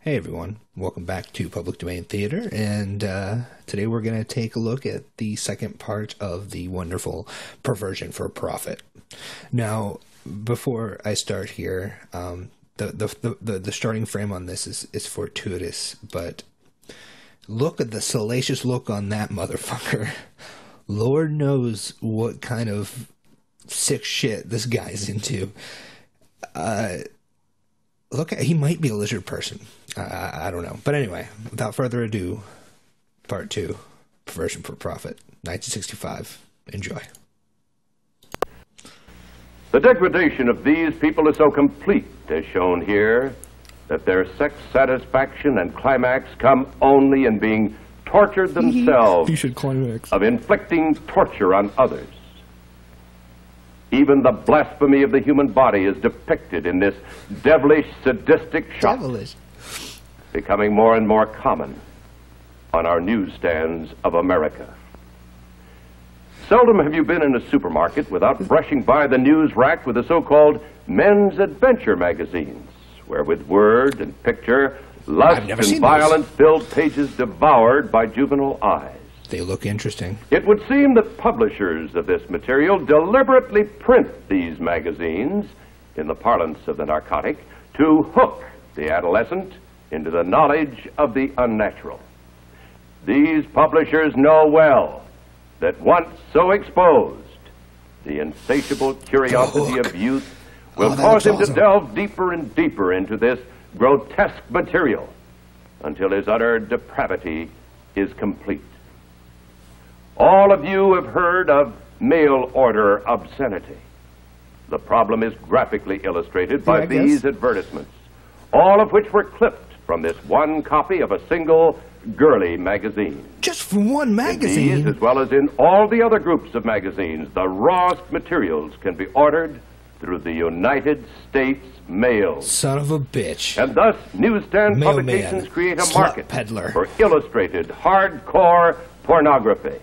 Hey everyone, welcome back to Public Domain Theater, and today we're going to take a look at the second part of the wonderful Perversion for Profit. Now, before I start here, the starting frame on this is fortuitous, but look at the salacious look on that motherfucker. Lord knows what kind of sick shit this guy's into. Look, he might be a lizard person. I don't know. But anyway, without further ado, Part 2, Perversion for Profit, 1965. Enjoy. The degradation of these people is so complete, as shown here, that their sex satisfaction and climax come only in being tortured themselves, You should climax. of inflicting torture on others. Even the blasphemy of the human body is depicted in this devilish, sadistic shop, becoming more and more common on our newsstands of America. Seldom have you been in a supermarket without brushing by the news rack with the so-called men's adventure magazines, where with word and picture, lust and violence filled pages devoured by juvenile eyes. They look interesting. It would seem that publishers of this material deliberately print these magazines, in the parlance of the narcotic, to hook the adolescent into the knowledge of the unnatural. These publishers know well that once so exposed, the insatiable curiosity of youth will cause him to delve deeper and deeper into this grotesque material until his utter depravity is complete. All of you have heard of mail-order obscenity. The problem is graphically illustrated by these advertisements, all of which were clipped from this one copy of a single girly magazine. Just from one magazine? In these, as well as in all the other groups of magazines, the rawest materials can be ordered through the United States Mail. Son of a bitch. And thus, newsstand publications create a market for illustrated, hardcore pornography.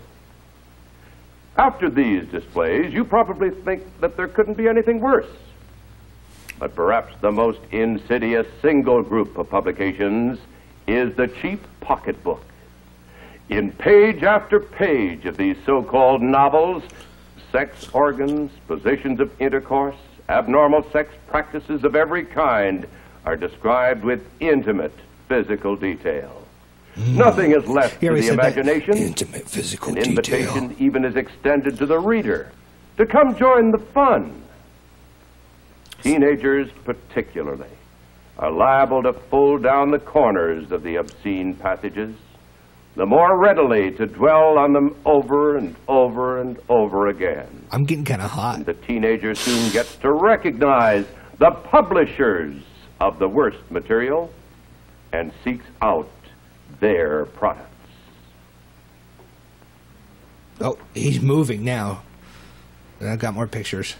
After these displays, you probably think that there couldn't be anything worse. But perhaps the most insidious single group of publications is the cheap pocketbook. In page after page of these so-called novels, sex organs, positions of intercourse, abnormal sex practices of every kind are described with intimate physical detail. Nothing is left to the imagination. Intimate physical An invitation even is extended to the reader to come join the fun. Teenagers, particularly, are liable to pull down the corners of the obscene passages, the more readily to dwell on them over and over and over again. I'm getting kind of hot. And the teenager soon gets to recognize the publishers of the worst material and seeks out their products. Oh, he's moving now. I've got more pictures.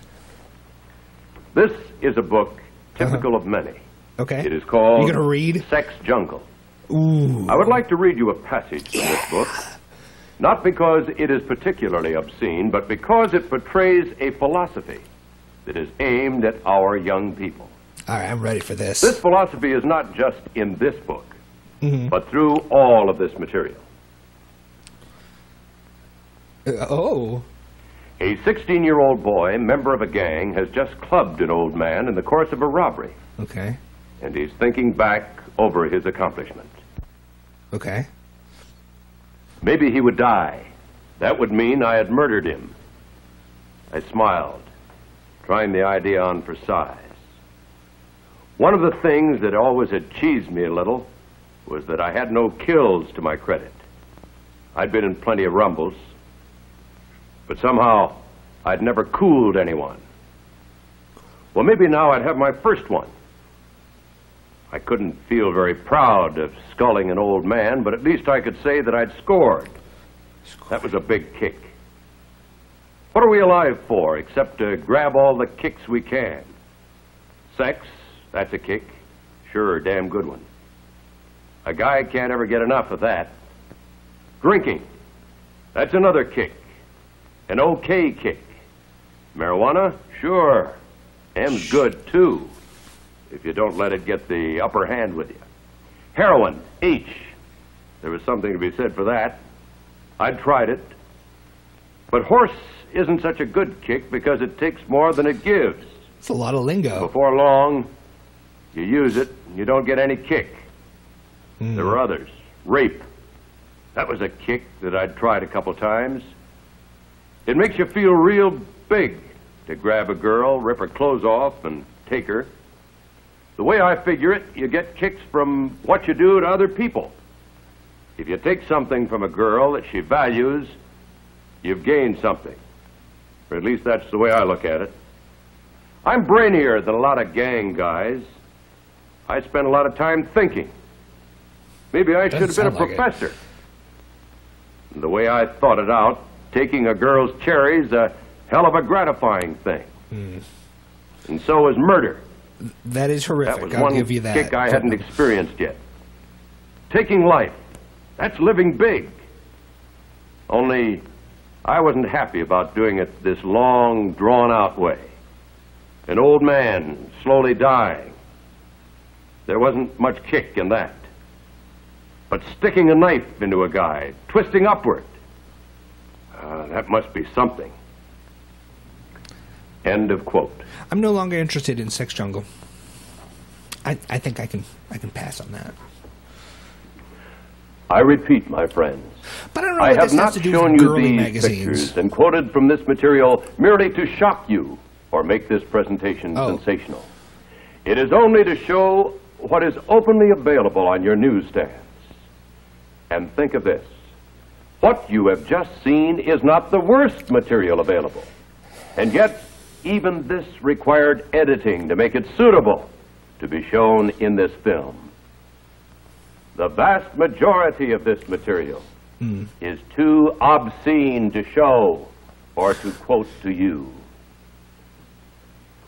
This is a book typical of many. Okay. It is called You gonna read? Sex Jungle. Ooh. I would like to read you a passage from this book, not because it is particularly obscene, but because it portrays a philosophy that is aimed at our young people. All right, I'm ready for this. This philosophy is not just in this book, but through all of this material. Oh. A 16-year-old boy, member of a gang, has just clubbed an old man in the course of a robbery. Okay. And he's thinking back over his accomplishment. Okay. Maybe he would die. That would mean I had murdered him. I smiled, trying the idea on for size. One of the things that always had cheesed me a little was that I had no kills to my credit. I'd been in plenty of rumbles, but somehow I'd never cooled anyone. Well, maybe now I'd have my first one. I couldn't feel very proud of sculling an old man, but at least I could say that I'd scored. That was a big kick. What are we alive for except to grab all the kicks we can? Sex, that's a kick. Sure, a damn good one. A guy can't ever get enough of that. Drinking, that's another kick. An okay kick. Marijuana? Sure. M's good, too, if you don't let it get the upper hand with you. heroin, H. There was something to be said for that. I'd tried it. But horse isn't such a good kick because it takes more than it gives. It's a lot of lingo. Before long, you use it and you don't get any kick. There were others. Rape. That was a kick that I'd tried a couple times. It makes you feel real big to grab a girl, rip her clothes off, and take her. The way I figure it, you get kicks from what you do to other people. If you take something from a girl that she values, you've gained something. Or at least that's the way I look at it. I'm brainier than a lot of gang guys. I spend a lot of time thinking. Maybe I should have been a professor. The way I thought it out, taking a girl's cherry's a hell of a gratifying thing. And so is murder. That is horrific. That was I'll one give you that. kick I hadn't experienced yet. Taking life. That's living big. Only I wasn't happy about doing it this long, drawn-out way. An old man slowly dying. There wasn't much kick in that. But sticking a knife into a guy, twisting upward, that must be something. End of quote. I'm no longer interested in Sex Jungle. I think I can pass on that. I repeat, my friends, But I don't know I what have this has not to do shown with you girly these magazines. pictures and quoted from this material merely to shock you or make this presentation sensational. It is only to show what is openly available on your newsstands. And think of this. What you have just seen is not the worst material available. And yet, even this required editing to make it suitable to be shown in this film. The vast majority of this material is too obscene to show or to quote to you.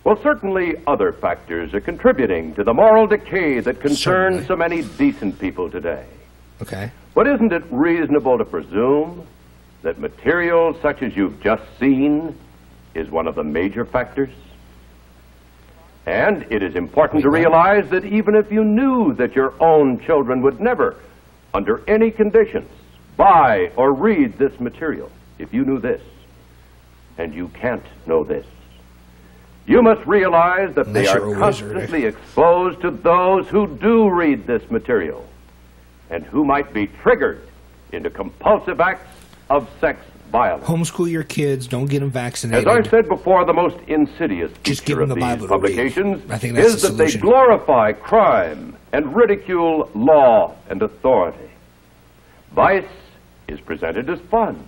Well, certainly other factors are contributing to the moral decay that concerns so many decent people today. Okay. But isn't it reasonable to presume that material such as you've just seen is one of the major factors? And it is important to realize that even if you knew that your own children would never, under any conditions, buy or read this material, if you knew this, and you can't know this, you must realize that they are constantly exposed to those who do read this material and who might be triggered into compulsive acts of sex violence. Homeschool your kids. Don't get them vaccinated. As I've said before, the most insidious feature of these publications is that they glorify crime and ridicule law and authority. Vice is presented as fun.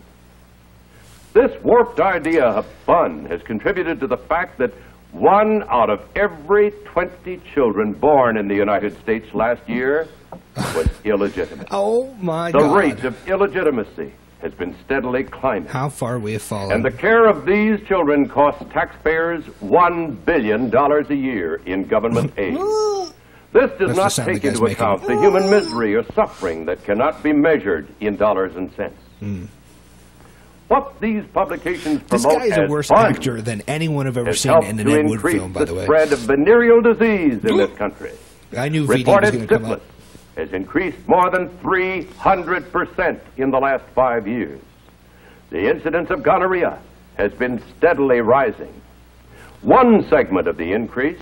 This warped idea of fun has contributed to the fact that 1 out of every 20 children born in the United States last year was illegitimate. Oh, my God. The rate of illegitimacy has been steadily climbing. How far we have fallen. And the care of these children costs taxpayers $1 billion a year in government aid. This does not take into account the human misery or suffering that cannot be measured in dollars and cents. What these publications promote as fun this guy is a worse actor than anyone I've ever seen in an Ed Wood film, by the way. Spread of venereal disease in this country. I knew VD was going to come up. Has increased more than 300% in the last 5 years. The incidence of gonorrhea has been steadily rising. One segment of the increase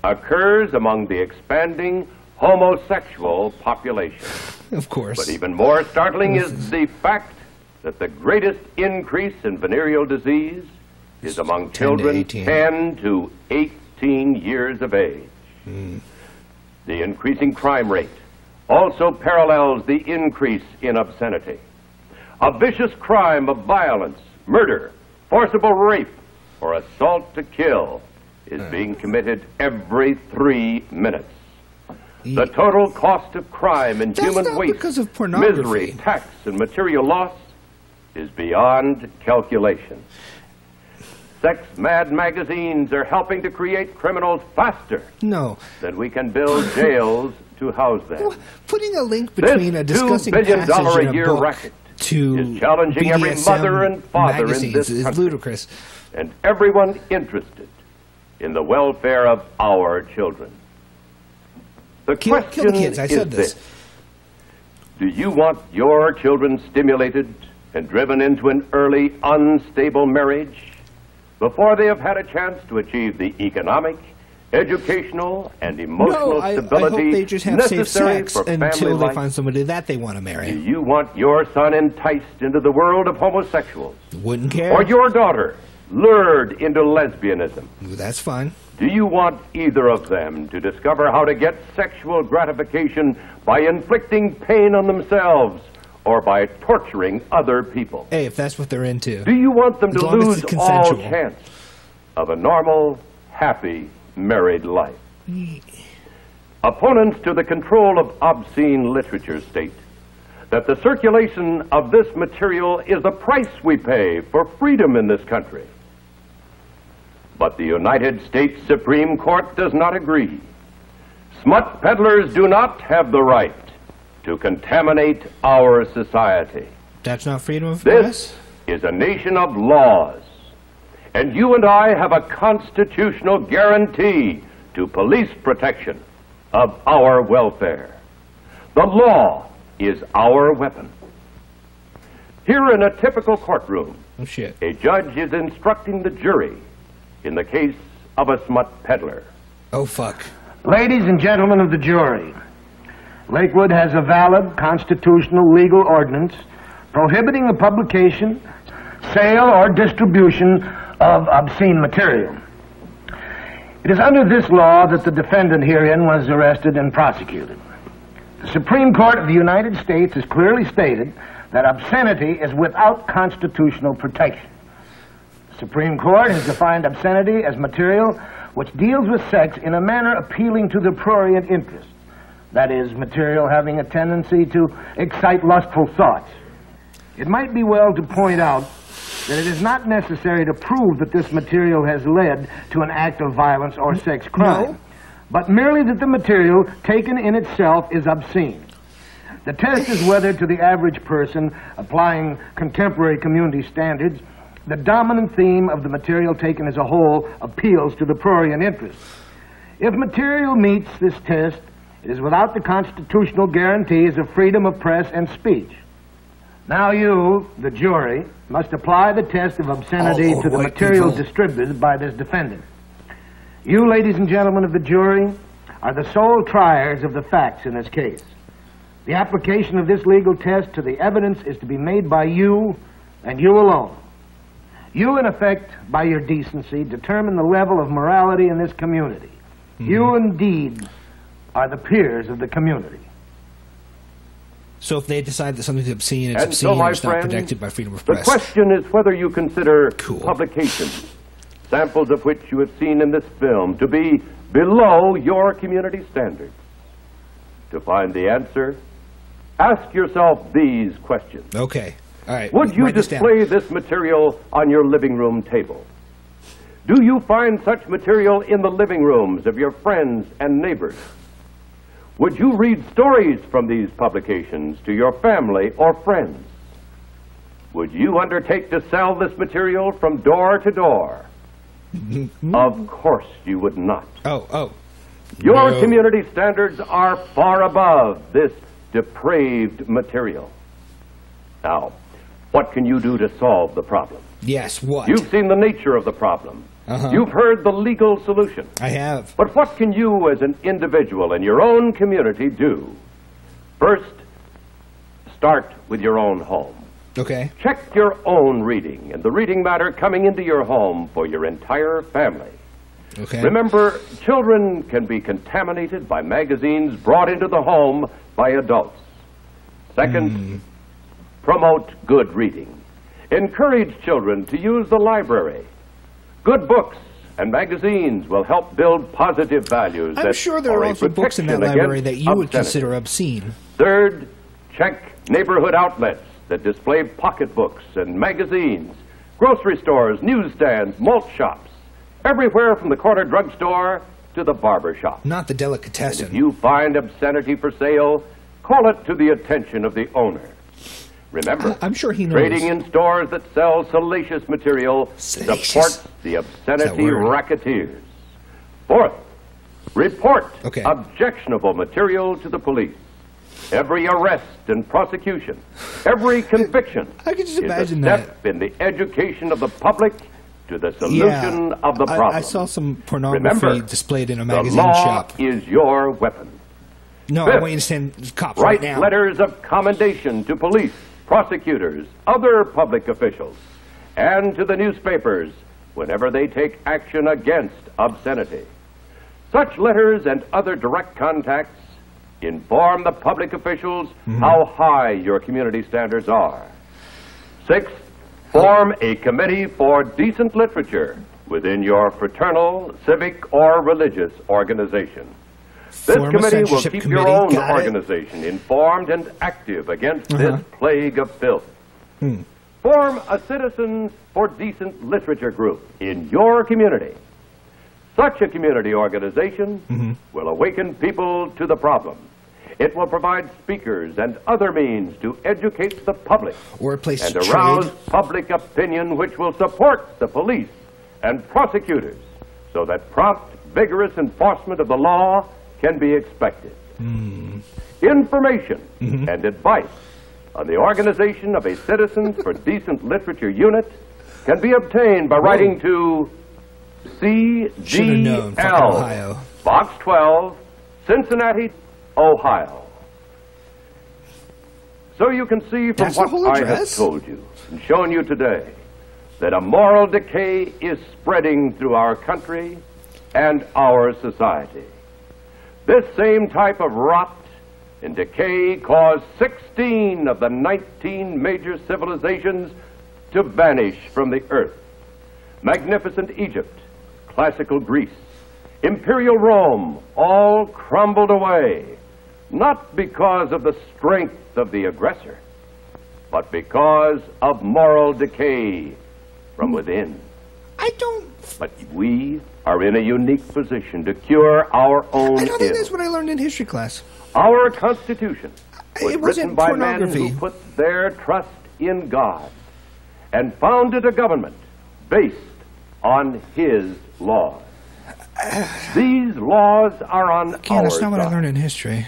occurs among the expanding homosexual population. Of course. But even more startling is the fact that the greatest increase in venereal disease is among children 10 to 18 years of age. The increasing crime rate also parallels the increase in obscenity. A vicious crime of violence, murder, forcible rape, or assault to kill is being committed every 3 minutes. The total cost of crime and human waste, misery, tax, and material loss is beyond calculation. Sex-mad magazines are helping to create criminals faster than we can build jails to house them. Putting a link between a disgusting $2 billion passage in a year a book racket to is challenging BDSM every mother and father in this is country, ludicrous. and everyone interested in the welfare of our children. The question kill the kids. I said is this. Do you want your children stimulated and driven into an early, unstable marriage before they have had a chance to achieve the economic, educational, and emotional stability I hope they just have safe necessary sex for family until they life? find somebody that they want to marry. Do you want your son enticed into the world of homosexuals? Wouldn't care. Or your daughter lured into lesbianism? That's fine. Do you want either of them to discover how to get sexual gratification by inflicting pain on themselves or by torturing other people? Hey, if that's what they're into. Do you want them to long as lose it's all consensual. chance of a normal, happy married life? Opponents to the control of obscene literature state that the circulation of this material is the price we pay for freedom in this country. But the United States Supreme Court does not agree. Smut peddlers do not have the right to contaminate our society. That's not freedom of This press? is a nation of laws, and you and I have a constitutional guarantee to police protection of our welfare. The law is our weapon. Here in a typical courtroom, Oh, shit. a judge is instructing the jury in the case of a smut peddler. Oh, fuck. Ladies and gentlemen of the jury, Lakewood has a valid constitutional legal ordinance prohibiting the publication, sale, or distribution of obscene material. It is under this law that the defendant herein was arrested and prosecuted. The Supreme Court of the United States has clearly stated that obscenity is without constitutional protection. The Supreme Court has defined obscenity as material which deals with sex in a manner appealing to the prurient interest. That is, material having a tendency to excite lustful thoughts. It might be well to point out that it is not necessary to prove that this material has led to an act of violence or sex crime, but merely that the material taken in itself is obscene. The test is whether, to the average person applying contemporary community standards, the dominant theme of the material taken as a whole appeals to the prurient interest. If material meets this test, it is without the constitutional guarantees of freedom of press and speech. Now you, the jury, must apply the test of obscenity to the material distributed by this defendant. You, ladies and gentlemen of the jury, are the sole triers of the facts in this case. The application of this legal test to the evidence is to be made by you and you alone. You, in effect, by your decency, determine the level of morality in this community. You, indeed, are the peers of the community. So if they decide that something's obscene, it's And obscene, so, my it's not friend, protected by freedom of the press. question is whether you consider Cool. publications, samples of which you have seen in this film, to be below your community standards. To find the answer, ask yourself these questions. Okay. All right. Would you Write this down. display this material on your living room table? Do you find such material in the living rooms of your friends and neighbors? Would you read stories from these publications to your family or friends? Would you undertake to sell this material from door to door? Of course you would not. Oh. Your No. community standards are far above this depraved material. Now, what can you do to solve the problem? Yes, what? You've seen the nature of the problem. You've heard the legal solution. I have. But what can you as an individual in your own community do? First, start with your own home. Okay. Check your own reading and the reading matter coming into your home for your entire family. Okay. Remember, children can be contaminated by magazines brought into the home by adults. Second, promote good reading. Encourage children to use the library. Good books and magazines will help build positive values. I'm sure there are also books in that library that you would consider obscene. Third, check neighborhood outlets that display pocketbooks and magazines, grocery stores, newsstands, malt shops, everywhere from the corner drugstore to the barber shop. Not the delicatessen. If you find obscenity for sale, call it to the attention of the owner. Remember, I'm sure he knows. trading in stores that sell salacious material Salacious. supports the obscenity word. racketeers. Fourth, report Okay. objectionable material to the police. Every arrest and prosecution, every conviction I could just is a imagine step in the education of the public to the solution of the problem. I saw some pornography Remember, displayed in a the magazine law shop. is your weapon. No, Fifth, I want you to send cops Write right now. letters of commendation to police, prosecutors, other public officials, and to the newspapers whenever they take action against obscenity. Such letters and other direct contacts inform the public officials how high your community standards are. Sixth, form a committee for decent literature within your fraternal, civic, or religious organization. This Form a committee will censorship keep your committee. own Got it. organization informed and active against this plague of filth. Form a Citizens for Decent Literature group in your community. Such a community organization will awaken people to the problem. It will provide speakers and other means to educate the public Or a place and to arouse trade. public opinion which will support the police and prosecutors so that prompt, vigorous enforcement of the law can be expected. Information and advice on the organization of a Citizens for Decent Literature unit can be obtained by writing to Should've known, fucking CGL, Ohio. Box 12, Cincinnati, Ohio. So you can see from That's the what whole I have address? told you and shown you today that a moral decay is spreading through our country and our society. This same type of rot and decay caused 16 of the 19 major civilizations to vanish from the earth. Magnificent Egypt, classical Greece, imperial Rome, all crumbled away, not because of the strength of the aggressor, but because of moral decay from within. I don't. But we are in a unique position to cure our own I don't think ills. that's what I learned in history class. Our Constitution was It written wasn't by men pornography. who put their trust in God and founded a government based on His laws. These laws are on Again, our that's not what I side. learned in history.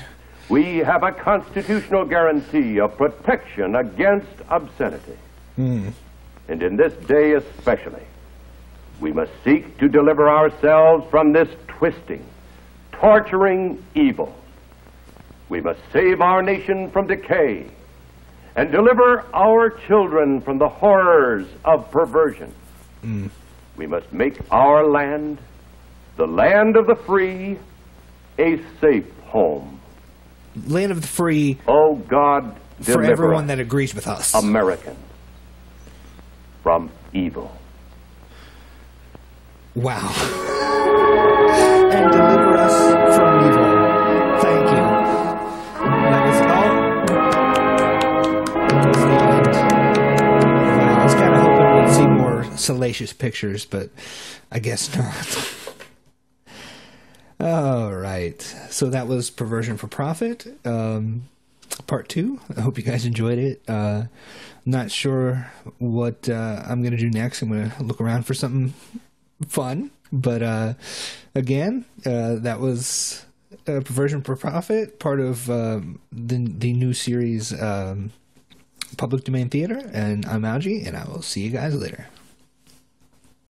We have a constitutional guarantee of protection against obscenity. And in this day especially, we must seek to deliver ourselves from this twisting, torturing evil. We must save our nation from decay and deliver our children from the horrors of perversion. We must make our land, the land of the free, a safe home. Land of the free Oh God, for deliver everyone us, that agrees with us. Americans, from evil. Wow. And deliver us from evil. Thank you. That was that was the end. Wow, I was kind of hoping we'd see more salacious pictures, but I guess not. All right. So that was Perversion for Profit, part 2. I hope you guys enjoyed it. Not sure what I'm going to do next. I'm going to look around for something fun. But again, that was Perversion for Profit, part of the new series Public Domain Theater. And I'm Algie, and I will see you guys later.